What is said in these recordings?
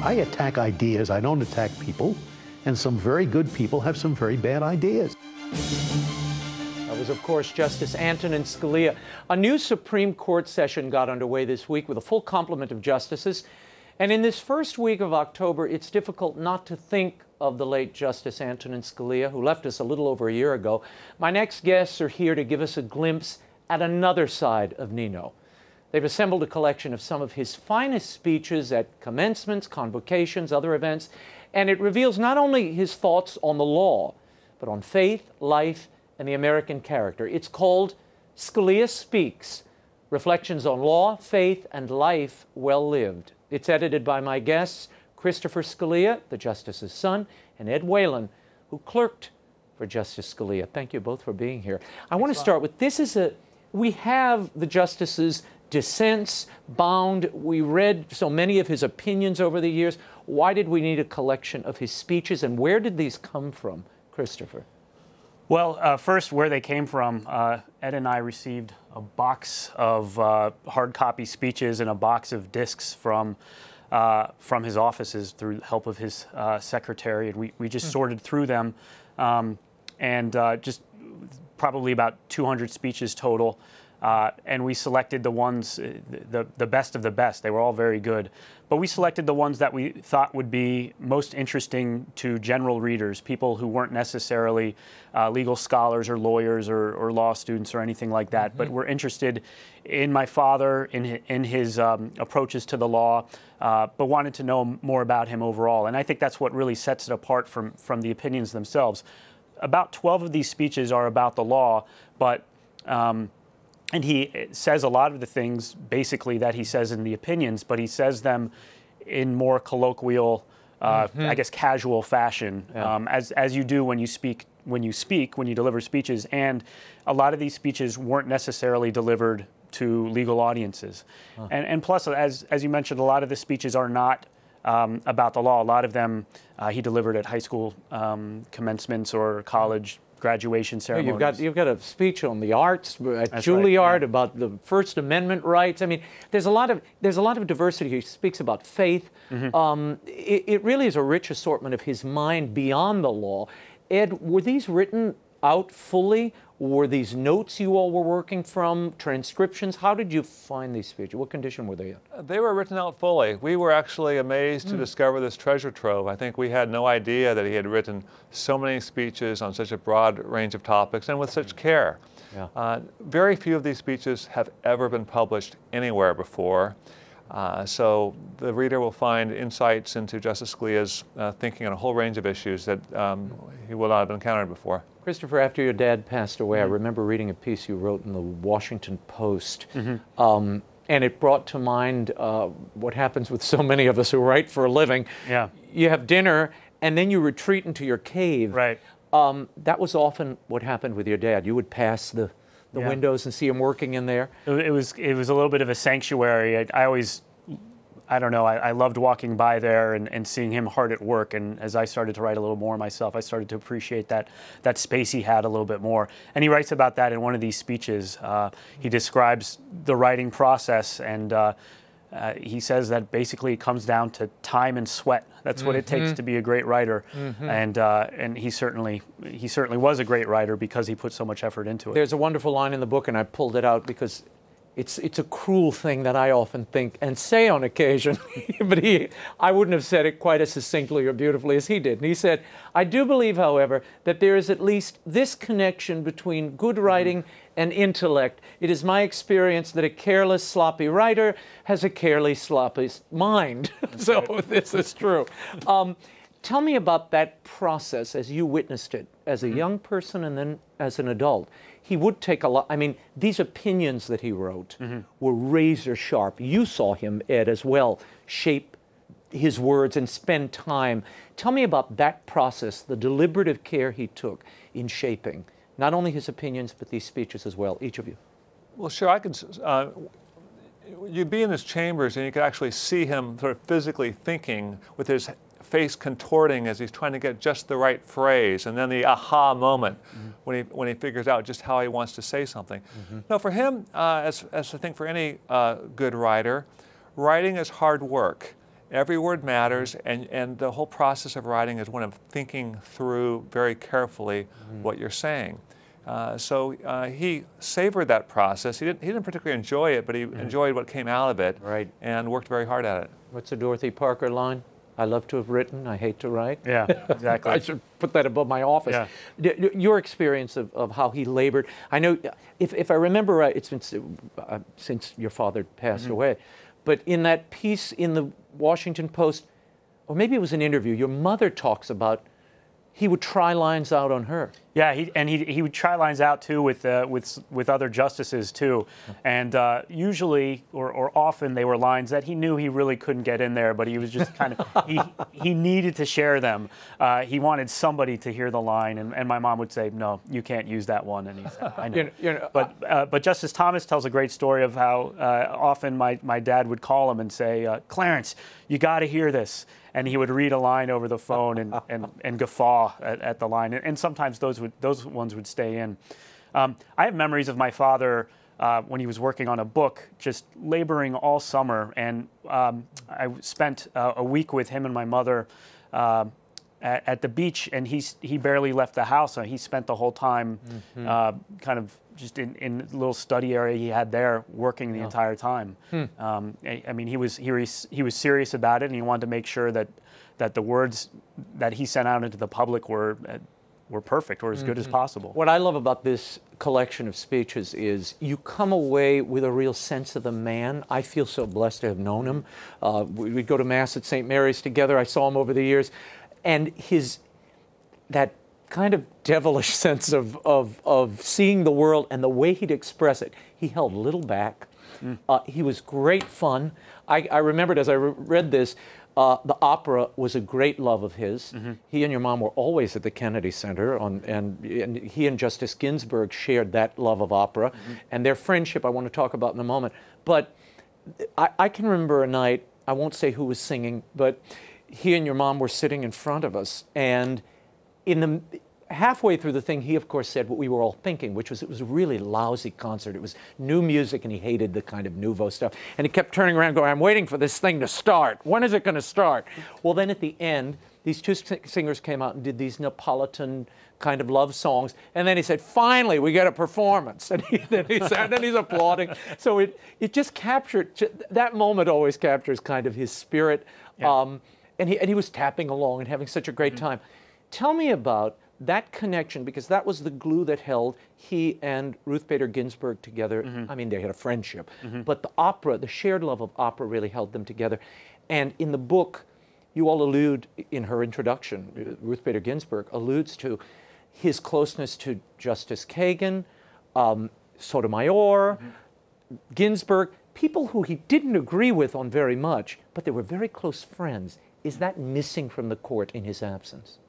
I attack ideas, I don't attack people, and some very good people have some very bad ideas. That was, of course, Justice Antonin Scalia. A new Supreme Court session got underway this week with a full complement of justices. And in this first week of October, it's difficult not to think of the late Justice Antonin Scalia, who left us a little over a year ago. My next guests are here to give us a glimpse at another side of Nino. They've assembled a collection of some of his finest speeches at commencements, convocations, other events, and it reveals not only his thoughts on the law, but on faith, life, and the American character. It's called Scalia Speaks, Reflections on Law, Faith, and Life Well Lived. It's edited by my guests, Christopher Scalia, the Justice's son, and Ed Whelan, who clerked for Justice Scalia. Thank you both for being here. I want to start with, we have the Justice's dissents bound. We read so many of his opinions over the years. Why did we need a collection of his speeches, and where did these come from, Christopher? Well, first, where they came from, Ed and I received a box of hard copy speeches and a box of discs from his offices through the help of his secretary, and we just sorted through them, and just probably about 200 speeches total. And we selected the ones, the best of the best. They were all very good. But we selected the ones that we thought would be most interesting to general readers, people who weren't necessarily legal scholars or lawyers or law students or anything like that, but were interested in my father, in his approaches to the law, but wanted to know more about him overall. And I think that's what really sets it apart from the opinions themselves. About 12 of these speeches are about the law, but and he says a lot of the things, basically, that he says in the opinions, but he says them in more colloquial, I guess, casual fashion, as you do when you deliver speeches. And a lot of these speeches weren't necessarily delivered to legal audiences. And plus, as you mentioned, a lot of the speeches are not about the law. A lot of them he delivered at high school commencements or college graduation ceremonies. You've got a speech on the arts at That's Juilliard, right, yeah. about the First Amendment rights. I mean, there's a lot of diversity. He speaks about faith. It really is a rich assortment of his mind beyond the law. Ed, were these written out fully? Were these notes you all were working from, transcriptions? How did you find these speeches? What condition were they in? They were written out fully. We were actually amazed to discover this treasure trove. I think we had no idea that he had written so many speeches on such a broad range of topics and with such care. Very few of these speeches have ever been published anywhere before. So the reader will find insights into Justice Scalia's thinking on a whole range of issues that he will not have encountered before. Christopher, after your dad passed away, I remember reading a piece you wrote in the Washington Post, and it brought to mind what happens with so many of us who write for a living. Yeah. You have dinner, and then you retreat into your cave. Right. That was often what happened with your dad. You would pass the windows and see him working in there. It was a little bit of a sanctuary. I don't know, I loved walking by there and seeing him hard at work. And as I started to write a little more myself, I started to appreciate that space he had a little bit more. And he writes about that in one of these speeches. He describes the writing process, and he says that basically it comes down to time and sweat. That's what it takes to be a great writer. And he certainly was a great writer because he put so much effort into it. There's a wonderful line in the book, and I pulled it out because it's a cruel thing that I often think and say on occasion, but I wouldn't have said it quite as succinctly or beautifully as he did. And he said, "I do believe, however, that there is at least this connection between good writing and intellect. It is my experience that a careless, sloppy writer has a careless, sloppy mind." So this is true. Tell me about that process as you witnessed it as a young person and then as an adult. He would take a lot. I mean, these opinions that he wrote were razor sharp. You saw him, Ed, as well, shape his words and spend time. Tell me about that process, the deliberative care he took in shaping not only his opinions, but these speeches as well, each of you. Well, sure, I could. You'd be in his chambers and you could actually see him sort of physically thinking with his face contorting as he's trying to get just the right phrase, and then the aha moment when he figures out just how he wants to say something. No, for him, as I think for any good writer, writing is hard work. Every word matters, and the whole process of writing is one of thinking through very carefully what you're saying. So he savored that process. He didn't particularly enjoy it, but he enjoyed what came out of it, and worked very hard at it. What's the Dorothy Parker line? I love to have written, I hate to write. Yeah, exactly. I should put that above my office. Yeah. Your experience of how he labored. I know, if I remember right, it's been since your father passed away, but in that piece in the Washington Post, or maybe it was an interview, your mother talks about he would try lines out on her. Yeah, he would try lines out too with other justices too, and usually or often they were lines that he knew he really couldn't get in there, but he was just kind of he needed to share them. He wanted somebody to hear the line, and my mom would say, "No, you can't use that one." And he said, "I know." But Justice Thomas tells a great story of how often my dad would call him and say, "Clarence, you got to hear this." And he would read a line over the phone and guffaw at the line, and sometimes those ones would stay in. I have memories of my father when he was working on a book, just laboring all summer, and I spent a week with him and my mother at the beach, and he barely left the house. He spent the whole time kind of just in a little study area he had there, working the entire time. I mean, he was serious about it, and he wanted to make sure that the words that he sent out into the public were perfect or as good as possible. What I love about this collection of speeches is you come away with a real sense of the man. I feel so blessed to have known him. We'd go to Mass at St. Mary's together. I saw him over the years. And that kind of devilish sense of seeing the world and the way he'd express it. He held little back. He was great fun. I remembered as I read this, the opera was a great love of his. He and your mom were always at the Kennedy Center, and he and Justice Ginsburg shared that love of opera. And their friendship I want to talk about in a moment. But I can remember a night, I won't say who was singing, but he and your mom were sitting in front of us, and halfway through the thing, he of course said what we were all thinking, which was it was a really lousy concert. It was new music, and he hated the kind of nouveau stuff. And he kept turning around going, "I'm waiting for this thing to start. When is it going to start?" Well, then at the end, these two singers came out and did these Neapolitan kind of love songs, and then he said, "Finally, we get a performance." And then he's applauding. So it just captured, that moment always captures kind of his spirit. Yeah. And he was tapping along and having such a great time. Tell me about that connection, because that was the glue that held he and Ruth Bader Ginsburg together. I mean, they had a friendship, but the opera, the shared love of opera really held them together. And in the book, you all allude, in her introduction, Ruth Bader Ginsburg alludes to his closeness to Justice Kagan, Sotomayor, Ginsburg, people who he didn't agree with on very much, but they were very close friends. Is that missing from the court in his absence?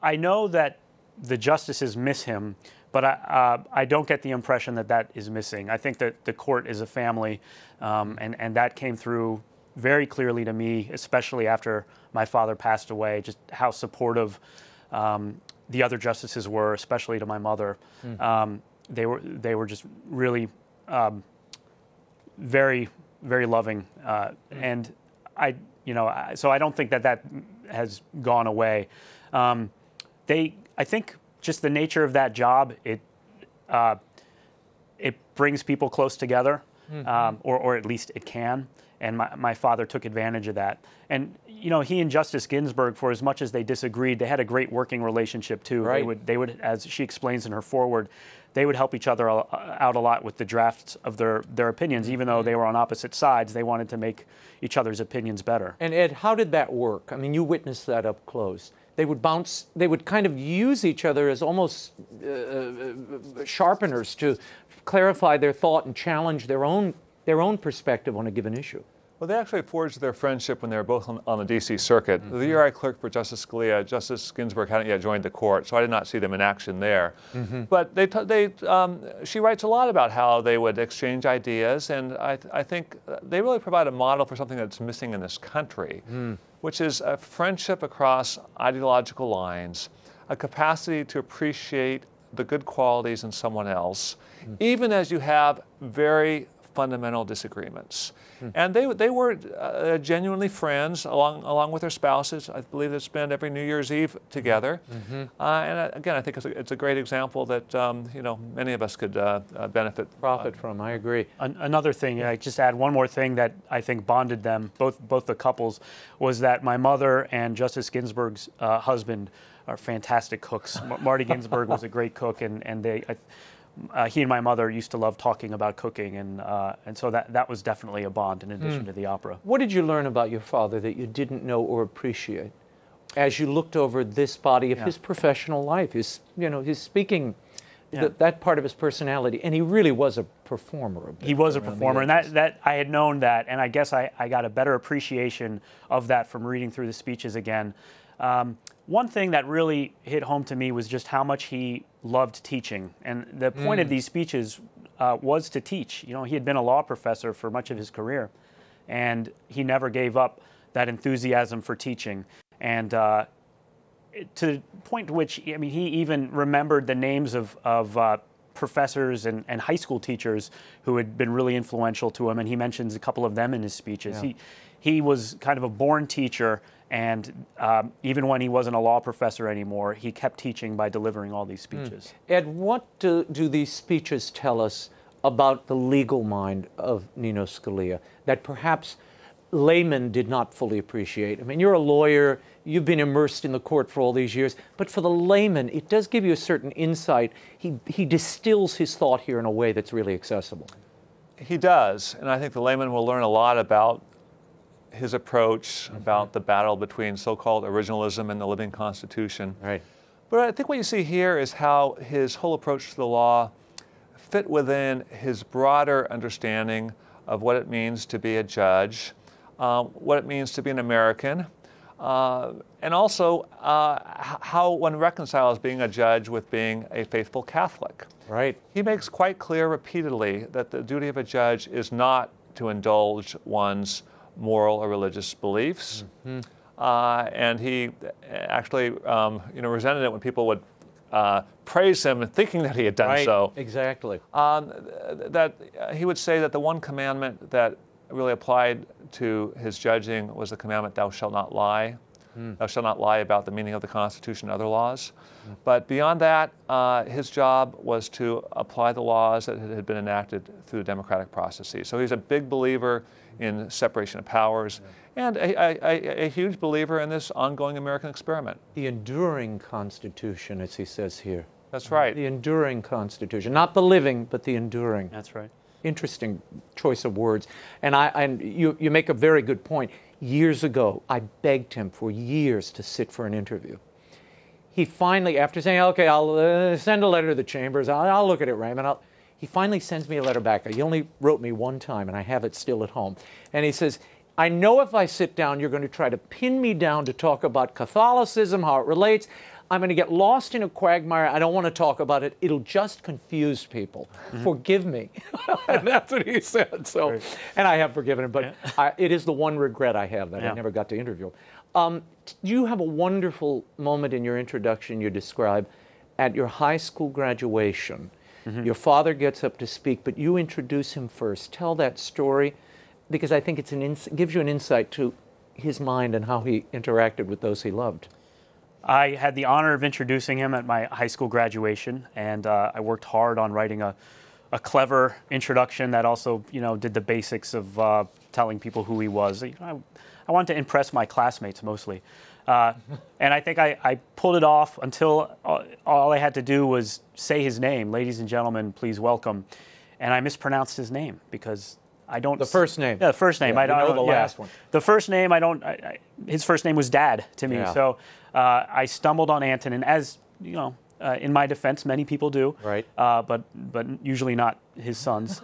I know that the justices miss him, but I don't get the impression that is missing. I think that the court is a family, and that came through very clearly to me, especially after my father passed away, just how supportive the other justices were, especially to my mother. They were just really very, very loving, and so I don't think that has gone away. I think just the nature of that job, it brings people close together, or at least it can. And my father took advantage of that. And he and Justice Ginsburg, for as much as they disagreed, they had a great working relationship too. Right. They would, as she explains in her foreword, they would help each other out a lot with the drafts of their opinions. Even though they were on opposite sides, they wanted to make each other's opinions better. And Ed, how did that work? I mean, you witnessed that up close. They would kind of use each other as almost sharpeners to clarify their thought and challenge their own perspective on a given issue. Well, they actually forged their friendship when they were both on the D.C. circuit. The year I clerked for Justice Scalia, Justice Ginsburg hadn't yet joined the court, so I did not see them in action there. But she writes a lot about how they would exchange ideas, and I think they really provide a model for something that's missing in this country, which is a friendship across ideological lines, a capacity to appreciate the good qualities in someone else, even as you have very fundamental disagreements. And they were genuinely friends along with their spouses. I believe they spend every New Year's Eve together. And again, I think it's a great example that many of us could profit from. I agree. Another thing, I just add one more thing that I think bonded them, both the couples, was that my mother and Justice Ginsburg's husband are fantastic cooks. Marty Ginsburg was a great cook, and he and my mother used to love talking about cooking, and so that was definitely a bond in addition to the opera. What did you learn about your father that you didn't know or appreciate as you looked over this body of his professional life, his speaking, that part of his personality? And he really was a performer. He was a performer, and that I had known that, and I guess I got a better appreciation of that from reading through the speeches again. One thing that really hit home to me was just how much he loved teaching. And the point of these speeches was to teach. He had been a law professor for much of his career, and he never gave up that enthusiasm for teaching. And to the point to which, he even remembered the names of professors and high school teachers who had been really influential to him, and he mentions a couple of them in his speeches. Yeah. He was kind of a born teacher, and even when he wasn't a law professor anymore, he kept teaching by delivering all these speeches. Ed, what do these speeches tell us about the legal mind of Nino Scalia that perhaps laymen did not fully appreciate? You're a lawyer, you've been immersed in the court for all these years, but for the layman, it does give you a certain insight. He distills his thought here in a way that's really accessible. He does, and I think the layman will learn a lot about his approach, about the battle between so-called originalism and the living Constitution. Right. But I think what you see here is how his whole approach to the law fit within his broader understanding of what it means to be a judge, what it means to be an American, and also how one reconciles being a judge with being a faithful Catholic. Right. He makes quite clear repeatedly that the duty of a judge is not to indulge one's moral or religious beliefs, and he actually, resented it when people would praise him, thinking that he had done so. Exactly. That he would say that the one commandment that really applied to his judging was the commandment, "Thou shalt not lie." Thou shalt not lie about the meaning of the Constitution and other laws. But beyond that, his job was to apply the laws that had been enacted through democratic processes. So he's a big believer in separation of powers and a huge believer in this ongoing American experiment. The enduring Constitution, as he says here. That's right. The enduring Constitution. Not the living, but the enduring. That's right. Interesting choice of words. And you make a very good point. Years ago, I begged him for years to sit for an interview. He finally, after saying, okay, I'll send a letter to the chambers, I'll look at it, Raymond. He finally sends me a letter back. He only wrote me one time, and I have it still at home. And he says, I know if I sit down, you're going to try to pin me down to talk about Catholicism, how it relates. I'm going to get lost in a quagmire. I don't want to talk about it. It'll just confuse people. Forgive me. And that's what he said. So, and I have forgiven him, but it is the one regret I have that I never got to interview him. You have a wonderful moment in your introduction you describe at your high school graduation. Your father gets up to speak, but you introduce him first. Tell that story, because I think it gives you an insight to his mind and how he interacted with those he loved. I had the honor of introducing him at my high school graduation, and I worked hard on writing a clever introduction that also, did the basics of telling people who he was. I wanted to impress my classmates mostly. And I think I pulled it off until all I had to do was say his name. Ladies and gentlemen, please welcome. And I mispronounced his name because I don't... The first name. Yeah, the first name. Yeah, I don't know the last one. The first name, his first name was Dad to me. Yeah. So I stumbled on Antonin, as, in my defense, many people do. Right. But usually not his sons.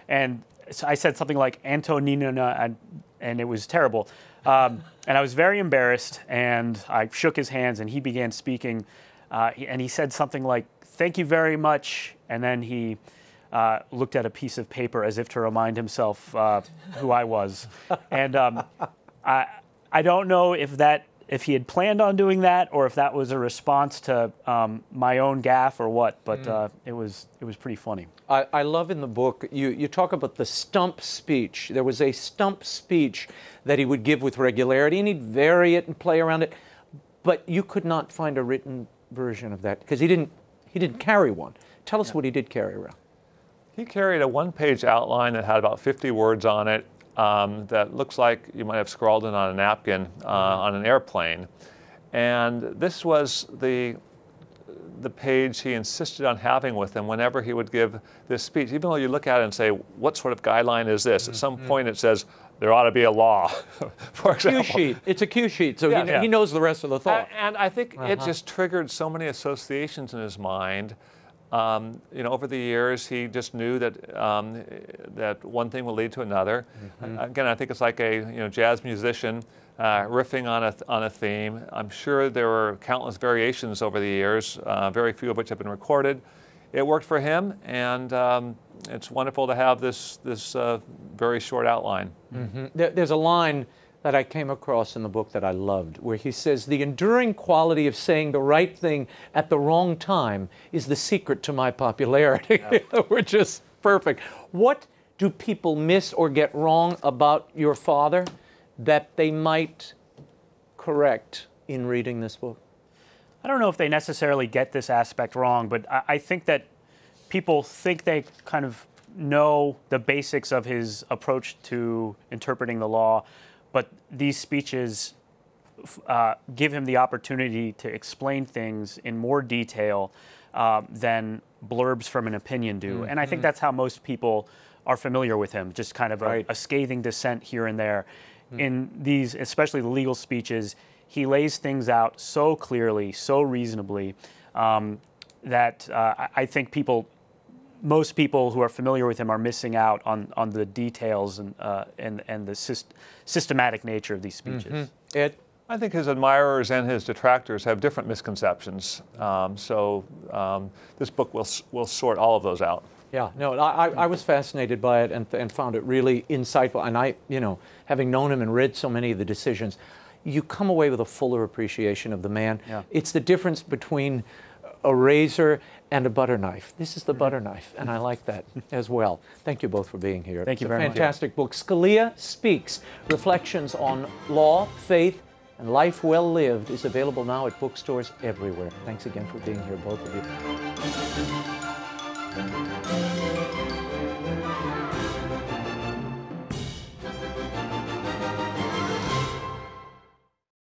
And so I said something like Antonin, and it was terrible. And I was very embarrassed, and I shook his hands, and he began speaking, and he said something like, "Thank you very much," and then he looked at a piece of paper as if to remind himself who I was. And I don't know if that if he had planned on doing that or if that was a response to my own gaffe or what, but it was pretty funny. I love in the book, you talk about the stump speech. There was a stump speech that he would give with regularity, and he'd vary it and play around it, but you could not find a written version of that because he didn't carry one. Tell us what he did carry around. He carried a one-page outline that had about 50 words on it that looks like you might have scrawled it on a napkin on an airplane. And this was the page he insisted on having with him whenever he would give this speech. Even though you look at it and say, what sort of guideline is this? At some point it says, there ought to be a law, for example. Cue sheet. It's a cue sheet, so he knows the rest of the thought. And I think it just triggered so many associations in his mind. Over the years, he just knew that that one thing will lead to another. Again, I think it's like a jazz musician riffing on a theme. I'm sure there were countless variations over the years, very few of which have been recorded. It worked for him, and it's wonderful to have this very short outline. There's a line that I came across in the book that I loved, where he says, the enduring quality of saying the right thing at the wrong time is the secret to my popularity, which is perfect. What do people miss or get wrong about your father that they might correct in reading this book? I don't know if they necessarily get this aspect wrong, but I think that people think they kind of know the basics of his approach to interpreting the law, but these speeches give him the opportunity to explain things in more detail than blurbs from an opinion do. And I think that's how most people are familiar with him, just kind of a scathing dissent here and there. In these, especially the legal speeches, he lays things out so clearly, so reasonably, that I think most people who are familiar with him are missing out on the details and the systematic nature of these speeches. Ed? I think his admirers and his detractors have different misconceptions. So this book will sort all of those out. Yeah, no, I was fascinated by it and found it really insightful. And I, having known him and read so many of the decisions, you come away with a fuller appreciation of the man. Yeah. It's the difference between a razor and a butter knife. This is the butter knife, and I like that as well. Thank you both for being here. Thank you very much. Fantastic book. Scalia Speaks, Reflections on Law, Faith, and Life Well Lived is available now at bookstores everywhere. Thanks again for being here, both of you.